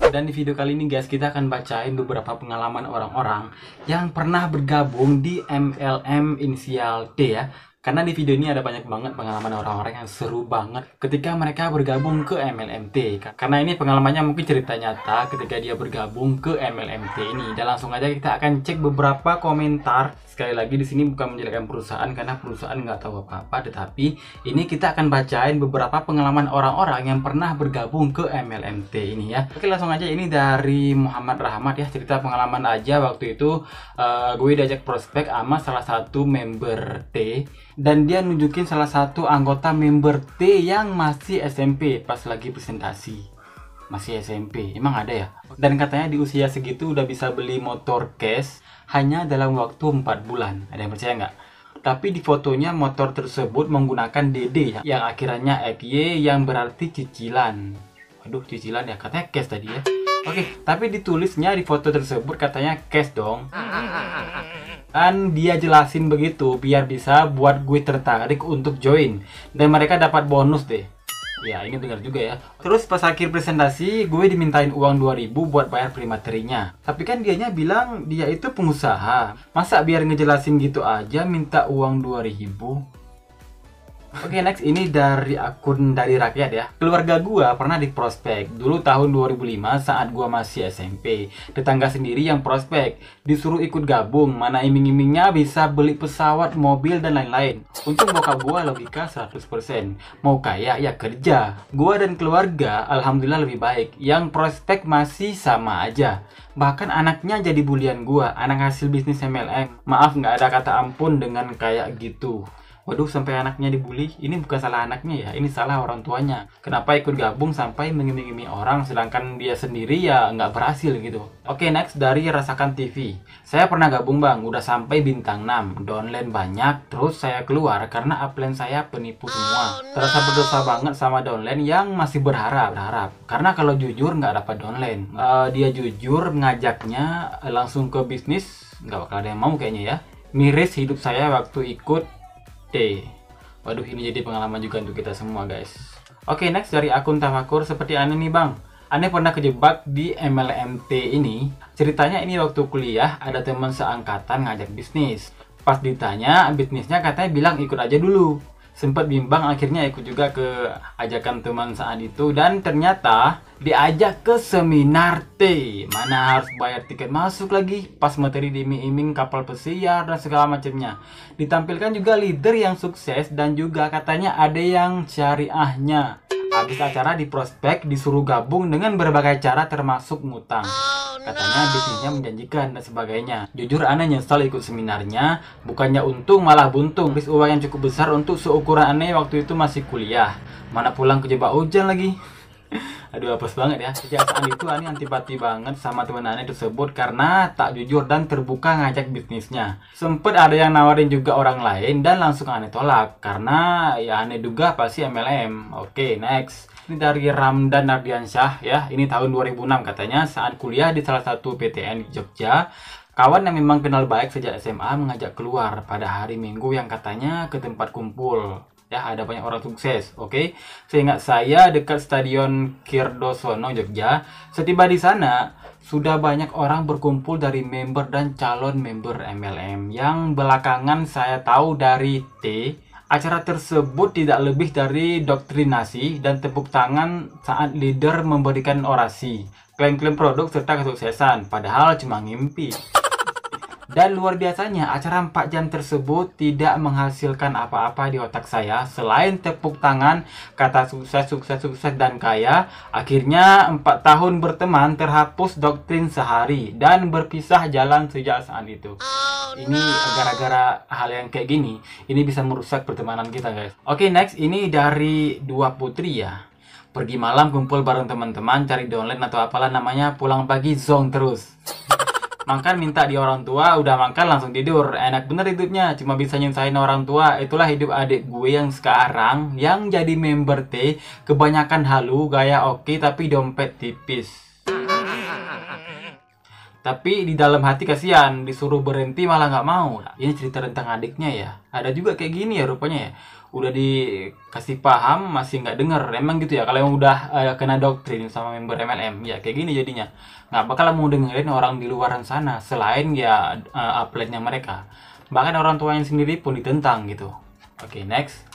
Dan di video kali ini guys, kita akan bacain beberapa pengalaman orang-orang yang pernah bergabung di MLM inisial T ya. Karena di video ini ada banyak banget pengalaman orang-orang yang seru banget ketika mereka bergabung ke MLMT. Karena ini pengalamannya mungkin cerita nyata ketika dia bergabung ke MLMT ini. Dan langsung aja kita akan cek beberapa komentar. Sekali lagi di sini bukan menjelekkan perusahaan karena perusahaan nggak tahu apa-apa, tetapi ini kita akan bacain beberapa pengalaman orang-orang yang pernah bergabung ke MLMT ini ya. Oke, langsung aja, ini dari Muhammad Rahmat ya, cerita pengalaman aja. Waktu itu gue diajak prospek sama salah satu member T, dan dia nunjukin salah satu anggota member T yang masih SMP pas lagi presentasi. Masih SMP, emang ada ya? Dan katanya di usia segitu udah bisa beli motor cash hanya dalam waktu 4 bulan. Ada yang percaya nggak? Tapi di fotonya motor tersebut menggunakan DD ya, yang akhirannya XY, yang berarti cicilan. Waduh, cicilan ya, katanya cash tadi ya. Oke, tapi ditulisnya di foto tersebut katanya cash dong. Kan dia jelasin begitu biar bisa buat gue tertarik untuk join, dan mereka dapat bonus deh. Ya, ini benar juga ya. Terus pas akhir presentasi gue dimintain uang 2000 buat bayar primaterinya. Tapi kan dianya bilang dia itu pengusaha. Masa biar ngejelasin gitu aja minta uang 2000? Oke, next, ini dari akun dari rakyat ya. Keluarga gua pernah di prospek dulu tahun 2005 saat gua masih SMP. Tetangga sendiri yang prospek, disuruh ikut gabung, mana iming-imingnya bisa beli pesawat, mobil dan lain-lain. Untung bokap gua logika 100%. Mau kaya ya kerja. Gua dan keluarga alhamdulillah lebih baik. Yang prospek masih sama aja. Bahkan anaknya jadi bulian gua, anak hasil bisnis MLM. Maaf, nggak ada kata ampun dengan kayak gitu. Waduh, sampai anaknya dibully. Ini bukan salah anaknya ya, ini salah orang tuanya. Kenapa ikut gabung sampai mengiming-imingi orang sedangkan dia sendiri ya nggak berhasil gitu. Oke, next dari Rasakan TV. Saya pernah gabung bang, udah sampai bintang 6. Downline banyak, terus saya keluar karena upline saya penipu semua. Terasa berdosa banget sama downline yang masih berharap. Karena kalau jujur nggak dapat downline. Dia jujur ngajaknya langsung ke bisnis, nggak bakal ada yang mau kayaknya ya. Miris hidup saya waktu ikut T. Waduh, ini jadi pengalaman juga untuk kita semua guys. Oke, next dari akun Tafakur. Seperti aneh nih bang, aneh pernah kejebak di MLMT ini. Ceritanya ini waktu kuliah ada teman seangkatan ngajak bisnis. Pas ditanya bisnisnya katanya bilang ikut aja dulu. Sempat bimbang, akhirnya ikut juga ke ajakan teman saat itu, dan ternyata diajak ke seminar T, mana harus bayar tiket masuk lagi, pas materi diiming-iming kapal pesiar dan segala macamnya. Ditampilkan juga leader yang sukses dan juga katanya ada yang syariahnya. Habis acara di prospek disuruh gabung dengan berbagai cara termasuk ngutang. Katanya bisnisnya menjanjikan dan sebagainya. Jujur aneh nyesal ikut seminarnya, bukannya untung malah buntung. Habis uang yang cukup besar untuk seukuran aneh waktu itu masih kuliah. Mana pulang kejebak hujan lagi. Aduh, apes banget ya. Sejak saat itu aneh antipati banget sama teman aneh tersebut karena tak jujur dan terbuka ngajak bisnisnya. Sempet ada yang nawarin juga orang lain dan langsung aneh tolak karena ya aneh duga pasti MLM. Oke, next. Ini dari Ramdan Ardiansyah ya. Ini tahun 2006 katanya, saat kuliah di salah satu PTN di Jogja. Kawan yang memang kenal baik sejak SMA mengajak keluar pada hari Minggu yang katanya ke tempat kumpul. Ya, ada banyak orang sukses. Oke. Seingat saya dekat Stadion Kirdosono Jogja. Setiba di sana sudah banyak orang berkumpul dari member dan calon member MLM. Yang belakangan saya tahu dari T. Acara tersebut tidak lebih dari doktrinasi dan tepuk tangan saat leader memberikan orasi, klaim-klaim produk serta kesuksesan, padahal cuma ngimpi. Dan luar biasanya, acara 4 jam tersebut tidak menghasilkan apa-apa di otak saya selain tepuk tangan, kata sukses, dan kaya. Akhirnya 4 tahun berteman terhapus doktrin sehari dan berpisah jalan sejak saat itu. Ini gara-gara hal yang kayak gini, ini bisa merusak pertemanan kita guys. Oke, next, ini dari dua putri ya. Pergi malam kumpul bareng teman-teman, cari downline atau apalah namanya, pulang pagi zong terus. Makan minta di orang tua, udah makan langsung tidur. Enak bener hidupnya, cuma bisa nyusahin orang tua. Itulah hidup adik gue yang sekarang, yang jadi member T. Kebanyakan halu, gaya oke, tapi dompet tipis. Tapi di dalam hati kasihan, disuruh berhenti malah nggak mau. Nah, ini cerita tentang adiknya ya. Ada juga kayak gini ya rupanya ya. Udah dikasih paham masih nggak denger. Emang gitu ya, kalau yang udah kena doktrin sama member MLM, ya kayak gini jadinya. Nggak bakal mau dengerin orang di luaran sana, selain ya upline-nya mereka. Bahkan orang tuanya sendiri pun ditentang gitu. Oke, next.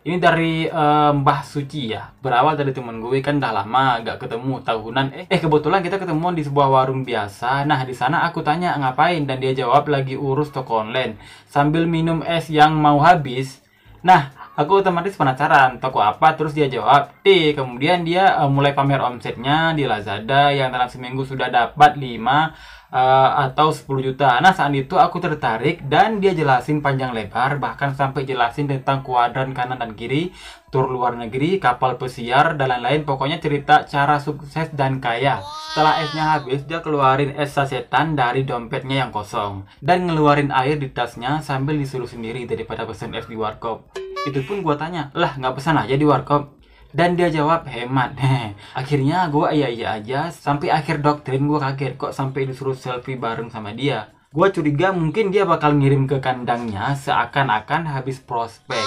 Ini dari Mbah Suci ya. Berawal dari temen gue, kan dah lama gak ketemu tahunan. Kebetulan kita ketemu di sebuah warung biasa. Nah, di sana aku tanya ngapain, dan dia jawab lagi urus toko online sambil minum es yang mau habis. Nah, aku otomatis penasaran, toko apa? Terus dia jawab T. Kemudian dia mulai pamer omsetnya di Lazada yang dalam seminggu sudah dapat 5 atau 10 juta. Nah, saat itu aku tertarik dan dia jelasin panjang lebar, bahkan sampai jelasin tentang kuadran kanan dan kiri, tur luar negeri, kapal pesiar, dan lain-lain. Pokoknya cerita cara sukses dan kaya. Setelah esnya habis, dia keluarin es sasetan dari dompetnya yang kosong dan ngeluarin air di tasnya sambil disuruh sendiri daripada pesen es di warkop. Itu pun gua tanya, lah nggak pesan aja di warkop? Dan dia jawab hemat. Akhirnya gue iya aja. Sampai akhir doktrin gue kaget kok sampai disuruh selfie bareng sama dia. Gue curiga mungkin dia bakal ngirim ke kandangnya seakan-akan habis prospek.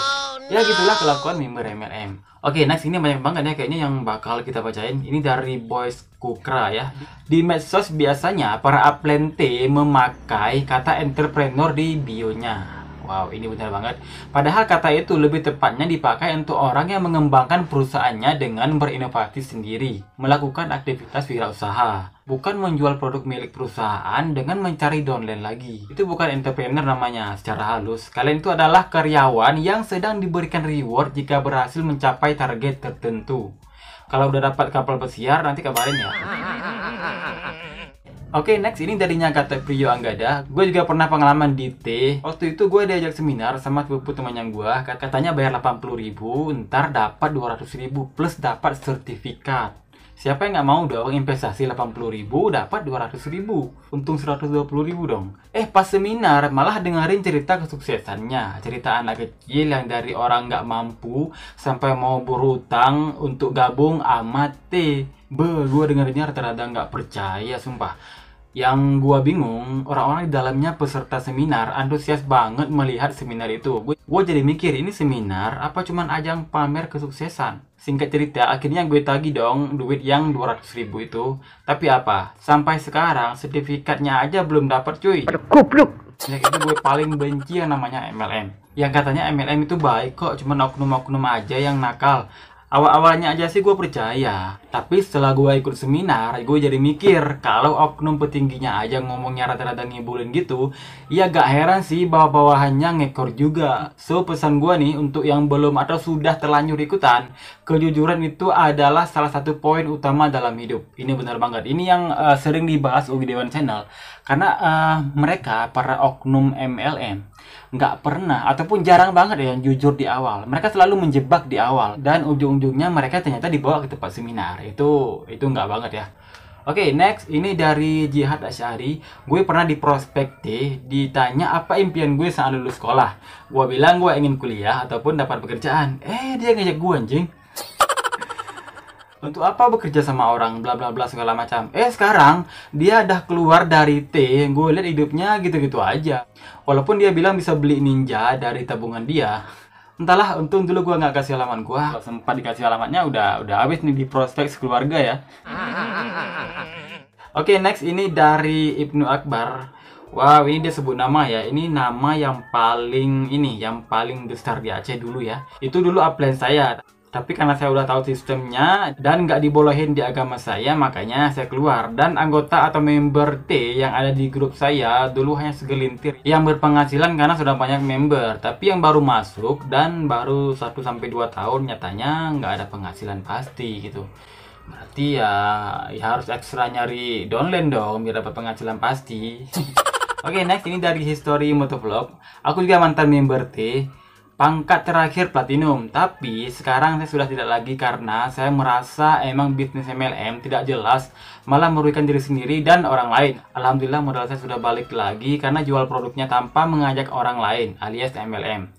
Ya gitulah kelakuan member MLM. Oke, next, ini banyak banget ya kayaknya yang bakal kita bacain. Ini dari Boys Kukra ya. Di medsos biasanya para upline T memakai kata entrepreneur di bio-nya. Wow, ini benar banget. Padahal kata itu lebih tepatnya dipakai untuk orang yang mengembangkan perusahaannya dengan berinovasi sendiri, melakukan aktivitas wirausaha, bukan menjual produk milik perusahaan dengan mencari downline lagi. Itu bukan entrepreneur namanya secara halus. Kalian itu adalah karyawan yang sedang diberikan reward jika berhasil mencapai target tertentu. Kalau udah dapat kapal pesiar, nanti kabarin ya. Oke, next, ini dari Nyagata Priyo Anggada. Gue juga pernah pengalaman di T. Waktu itu gue diajak seminar sama sepupu temannya gue. Katanya bayar 80.000, ntar dapat 200.000 plus dapat sertifikat. Siapa yang nggak mau dong investasi 80.000 dapat 200.000? Untung 120.000 dong. Pas seminar malah dengerin cerita kesuksesannya. Cerita anak kecil yang dari orang nggak mampu sampai mau berutang untuk gabung sama T. Gue dengerinnya rata-rata nggak percaya, sumpah. Yang gua bingung, orang-orang di dalamnya peserta seminar antusias banget melihat seminar itu. Gue jadi mikir, ini seminar apa cuman ajang pamer kesuksesan? Singkat cerita, akhirnya gue tagih dong duit yang 200.000 itu. Tapi apa? Sampai sekarang sertifikatnya aja belum dapat, cuy. Goblok. Ya, itu gue paling benci yang namanya MLM. Yang katanya MLM itu baik kok, cuman oknum-oknum aja yang nakal. Awal-awalnya aja sih gue percaya, tapi setelah gue ikut seminar, gue jadi mikir kalau oknum petingginya aja ngomongnya rata-rata ngibulin gitu, ya gak heran sih bawah-bawahannya ngekor juga. So, pesan gue nih untuk yang belum atau sudah terlanjur ikutan, kejujuran itu adalah salah satu poin utama dalam hidup. Ini benar banget. Ini yang sering dibahas Ugi Dewan Channel, karena mereka, para oknum MLM, nggak pernah ataupun jarang banget ya yang jujur di awal. Mereka selalu menjebak di awal dan ujung-ujungnya mereka ternyata dibawa ke tempat seminar. Itu nggak banget ya. Oke, next, ini dari Jihad Asyari. Gue pernah di prospek T, ditanya apa impian gue saat lulus sekolah. Gue bilang gue ingin kuliah ataupun dapat pekerjaan. Dia ngajak gue, anjing. Untuk apa bekerja sama orang, bla bla bla segala macam. Sekarang dia udah keluar dari T, gue lihat hidupnya gitu-gitu aja. Walaupun dia bilang bisa beli ninja dari tabungan dia. Entahlah, untung dulu gue nggak kasih alamat gue. Kalau sempat dikasih alamatnya udah habis nih di prospek sekeluarga ya. Oke, next, ini dari Ibnu Akbar. Wow, ini dia sebut nama ya. Ini nama yang paling besar di Aceh dulu ya. Itu dulu upline saya. Tapi karena saya udah tahu sistemnya dan nggak dibolehin di agama saya, makanya saya keluar. Dan anggota atau member T yang ada di grup saya dulu hanya segelintir yang berpenghasilan karena sudah banyak member. Tapi yang baru masuk dan baru 1-2 tahun nyatanya nggak ada penghasilan pasti gitu. Berarti ya harus ekstra nyari downline dong biar dapat penghasilan pasti. Oke, next, ini dari History Motovlog. Aku juga mantan member T. Pangkat terakhir platinum, tapi sekarang saya sudah tidak lagi karena saya merasa emang bisnis MLM tidak jelas, malah merugikan diri sendiri dan orang lain. Alhamdulillah modal saya sudah balik lagi karena jual produknya tanpa mengajak orang lain alias MLM.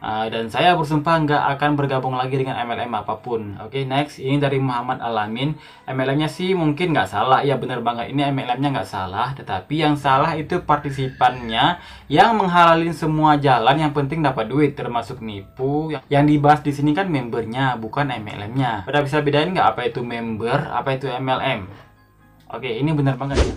Dan saya bersumpah nggak akan bergabung lagi dengan MLM apapun. Oke, next. Ini dari Muhammad Alamin. MLM-nya sih mungkin nggak salah. Ya bener banget, ini MLM-nya nggak salah. Tetapi yang salah itu partisipannya yang menghalalin semua jalan. Yang penting dapat duit, termasuk nipu. Yang dibahas di sini kan membernya, bukan MLM-nya. Udah bisa bedain nggak apa itu member, apa itu MLM? Oke, ini bener banget ya.